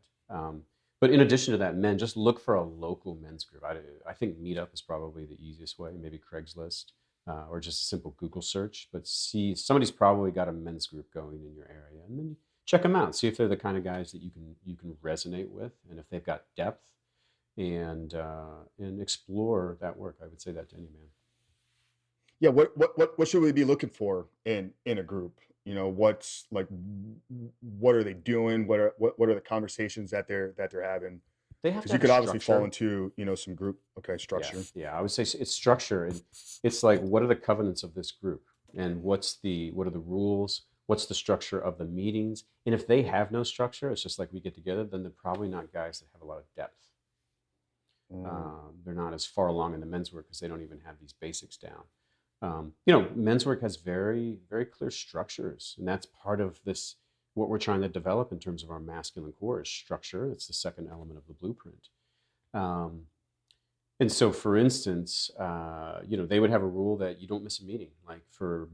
But in addition to that, men, just look for a local men's group. I think Meetup is probably the easiest way, maybe Craigslist, or just a simple Google search. But see, somebody's probably got a men's group going in your area, and then check them out. See if they're the kind of guys that you can resonate with, and if they've got depth, and explore that work. I would say that to any man. Yeah, what should we be looking for in a group? What's like, what are they doing? What are the conversations that they're having? They have to Because you have a could obviously fall structure. into some group, okay, Yeah, structure. yeah. I would say it's structure, and it's like, what are the covenants of this group, and what are the rules? What's the structure of the meetings? And if they have no structure, it's just like we get together, then they're probably not guys that have a lot of depth. Mm, They're not as far along in the men's work because they don't even have these basics down. Men's work has very, very clear structures, and that's part of this. What we're trying to develop in terms of our masculine core is structure. It's the second element of the blueprint. Um, and so, for instance, they would have a rule that you don't miss a meeting. Like for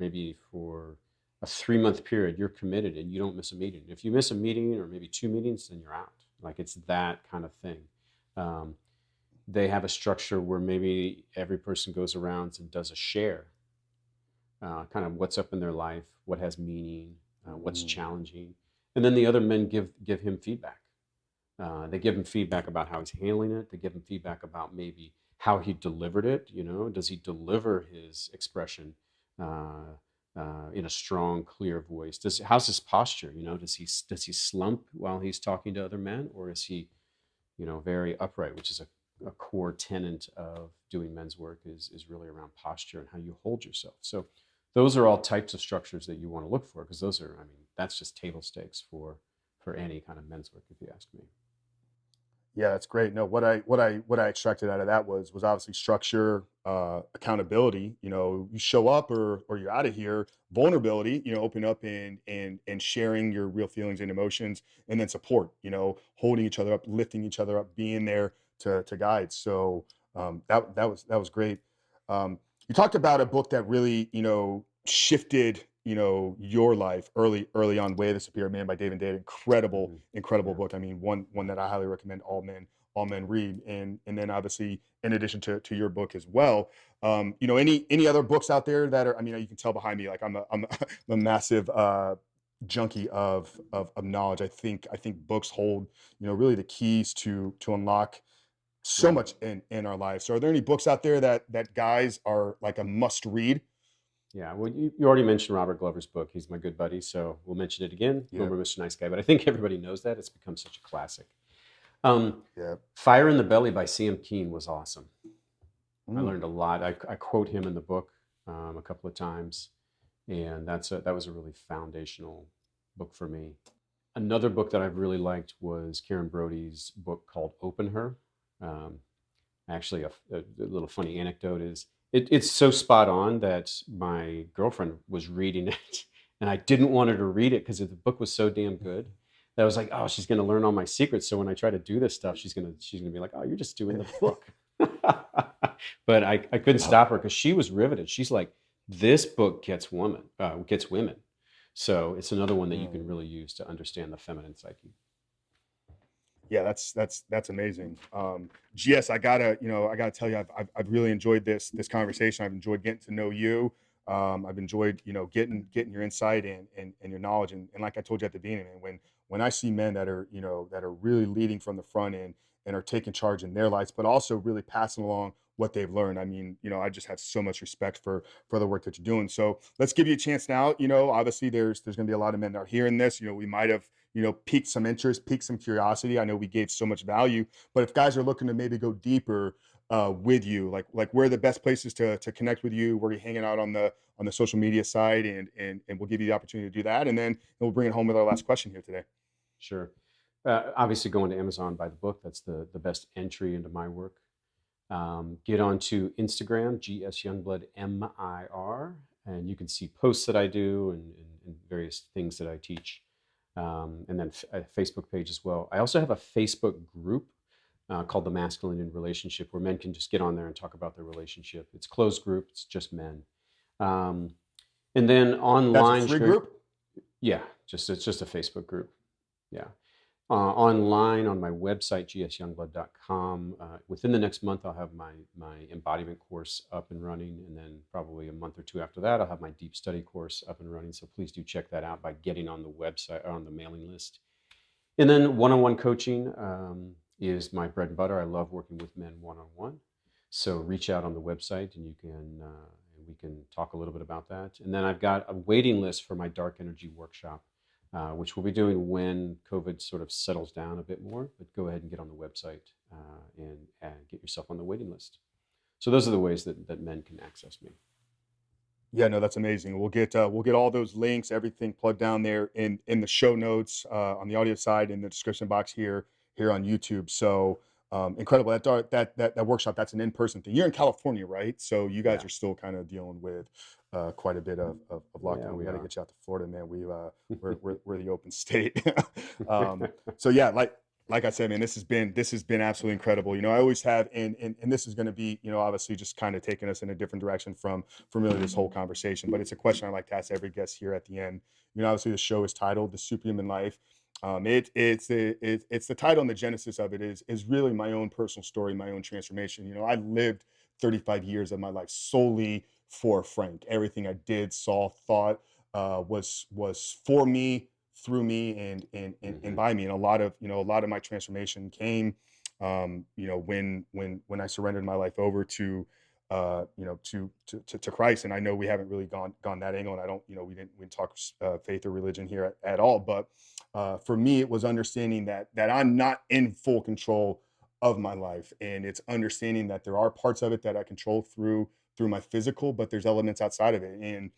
a 3 month period, you're committed and you don't miss a meeting. If you miss a meeting or maybe two meetings, then you're out. Like it's that kind of thing. Um, they have a structure where maybe every person goes around and does a share, kind of what's up in their life, what has meaning, what's mm, challenging, and then the other men give him feedback. They give him feedback about how he's handling it. They give him feedback about maybe how he delivered it. Does he deliver his expression in a strong, clear voice? How's his posture? Does he slump while he's talking to other men, or is he very upright, which is a core tenet of doing men's work is really around posture and how you hold yourself. So those are all types of structures that you want to look for, because those are, I mean, that's just table stakes for any kind of men's work, if you ask me. yeah, that's great. No, what I extracted out of that was obviously structure, accountability. You show up or you're out of here. Vulnerability. Open up and sharing your real feelings and emotions, and then support. Holding each other up, lifting each other up, being there to guide. So that was great. You talked about a book that really shifted your life early on. Way of the Superior Man by David Data. Incredible, Hmm. incredible Yeah. book. I mean, one that I highly recommend all men read. And then obviously, in addition to your book as well, any other books out there that are, I mean, you can tell behind me, like I'm a massive junkie of knowledge. I think books hold really the keys to unlock so Right. much in our lives. So are there any books out there that guys are like a must read? Yeah. Well, you already mentioned Robert Glover's book. He's my good buddy, so we'll mention it again. Yeah, Remember Mr. Nice Guy, but I think everybody knows that. It's become such a classic. Um, yeah. Fire in the Belly by C.M. Keen was awesome. I Mm. learned a lot. I quote him in the book a couple of times, and that was a really foundational book for me. Another book that I've really liked was Karen Brody's book called Open Her. Um, Actually, a little funny anecdote is it's so spot on that my girlfriend was reading it, and I didn't want her to read it because the book was so damn good that I was like, oh, she's going to learn all my secrets. So when I try to do this stuff, she's gonna be like, oh, you're just doing the book. But I couldn't stop her because she was riveted. She's like, this book gets women. So it's another one that you can Mm. really use to understand the feminine psyche. Yeah, that's amazing. GS, I gotta tell you, I've really enjoyed this conversation. I've enjoyed getting to know you. I've enjoyed getting your insight and your knowledge. And like I told you at the beginning, man, when I see men that are really leading from the front end and are taking charge in their lives, but also really passing along what they've learned. I mean, I just have so much respect for the work that you're doing. So let's give you a chance now. Obviously there's going to be a lot of men that are hearing this. We might have piqued some interest, piqued some curiosity. I know we gave so much value, but if guys are looking to maybe go deeper with you, like where are the best places to connect with you? Where are you hanging out on the social media side? And we'll give you the opportunity to do that, and then we'll bring it home with our last question here today. Sure. Obviously, going to Amazon, buy the book. That's the best entry into my work. Get onto Instagram, GS Youngblood MIR, and you can see posts that I do and various things that I teach. And then a Facebook page as well. I also have a Facebook group called the Masculine in Relationship, where men can just get on there and talk about their relationship. It's closed group. It's just men. And then online, That's a free group? Yeah, it's just a Facebook group. Yeah. Online on my website, gsyoungblood.com. Within the next month, I'll have my embodiment course up and running. And then probably a month or two after that, I'll have my deep study course up and running. So please do check that out by getting on the website or on the mailing list. And then one-on-one coaching is my bread and butter. I love working with men one-on-one. So reach out on the website and we can talk a little bit about that. And then I've got a waiting list for my dark energy workshop, which we'll be doing when COVID sort of settles down a bit more. But go ahead and get on the website and get yourself on the waiting list. So those are the ways that men can access me. Yeah, no, that's amazing. We'll get all those links, everything plugged down there in the show notes, on the audio side, in the description box here on YouTube. So incredible. That workshop, that's an in-person thing. You're in California, right? So you guys are still kind of dealing with quite a bit of lockdown. Yeah, we got to get you out to Florida, man. We're the open state. So yeah, like I said, man, this has been absolutely incredible. I always have, and this is going to be, obviously just kind of taking us in a different direction from really this whole conversation. But it's a question I like to ask every guest here at the end. Obviously the show is titled "The Superhuman Life." It's the title, and the genesis of it is really my own personal story, my own transformation. I lived 35 years of my life solely for Frank. Everything I did, saw, thought was for me, through me, and by me. And a lot of my transformation came when I surrendered my life over to Christ. And I know we haven't really gone that angle, and I don't, we didn't talk faith or religion here at all, but for me it was understanding that I'm not in full control of my life, and it's understanding that there are parts of it that I control through my physical, but there's elements outside of it. And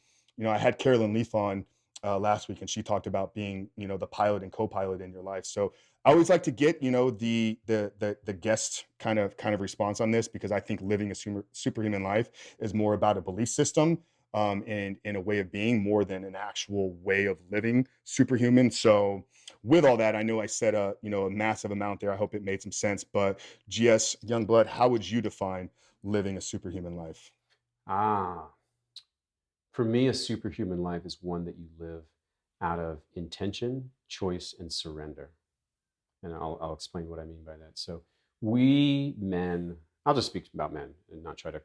I had Carolyn Leaf on last week, and she talked about being the pilot and co-pilot in your life. So I always like to get the guest kind of response on this, because I think living a superhuman life is more about a belief system and a way of being, more than an actual way of living superhuman. So with all that, I know I said a massive amount there. I hope it made some sense. But GS Youngblood, how would you define living a superhuman life? For me, a superhuman life is one that you live out of intention, choice, and surrender. And I'll explain what I mean by that. So we men, I'll just speak about men and not try to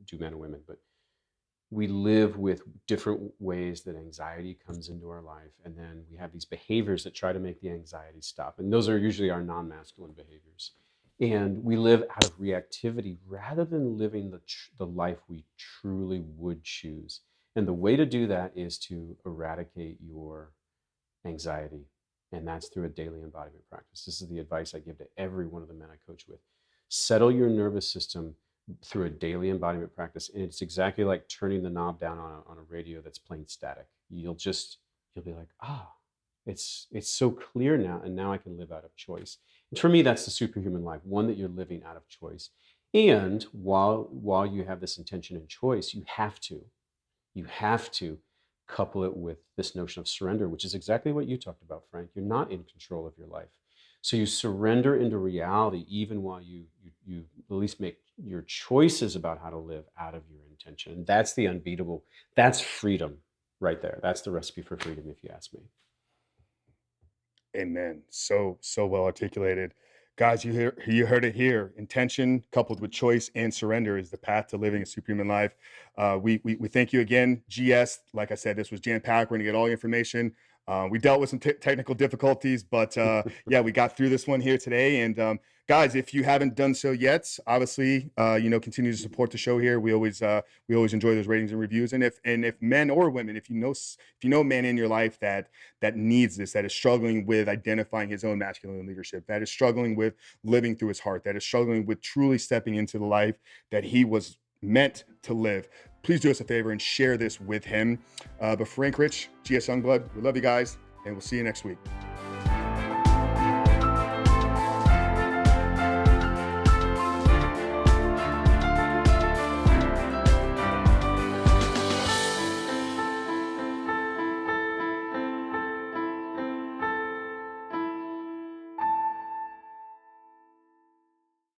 do men and women, but we live with different ways that anxiety comes into our life. And then we have these behaviors that try to make the anxiety stop. And those are usually our non-masculine behaviors. And we live out of reactivity rather than living the life we truly would choose. And the way to do that is to eradicate your anxiety. And that's through a daily embodiment practice. This is the advice I give to every one of the men I coach with. Settle your nervous system through a daily embodiment practice. And it's exactly like turning the knob down on a radio that's playing static. You'll be like, it's so clear now, and now I can live out of choice. And for me, that's the superhuman life, one that you're living out of choice. And while you have this intention and choice, you have to couple it with this notion of surrender, which is exactly what you talked about, Frank. You're not in control of your life. So you surrender into reality, even while you at least make your choices about how to live out of your intention. And that's the unbeatable, that's freedom right there. That's the recipe for freedom, if you ask me. Amen. So well articulated. Guys, you heard it here. Intention coupled with choice and surrender is the path to living a superhuman life. We thank you again, GS. Like I said, this was jam-packed. We're going to get all the information We dealt with some technical difficulties, but yeah, we got through this one here today. And guys, if you haven't done so yet, obviously, continue to support the show here. We always enjoy those ratings and reviews. And if men or women, if you know a man in your life that needs this, that is struggling with identifying his own masculine leadership, that is struggling with living through his heart, that is struggling with truly stepping into the life that he was meant to live, please do us a favor and share this with him. But Frank Rich, GS Youngblood, we love you guys, and we'll see you next week.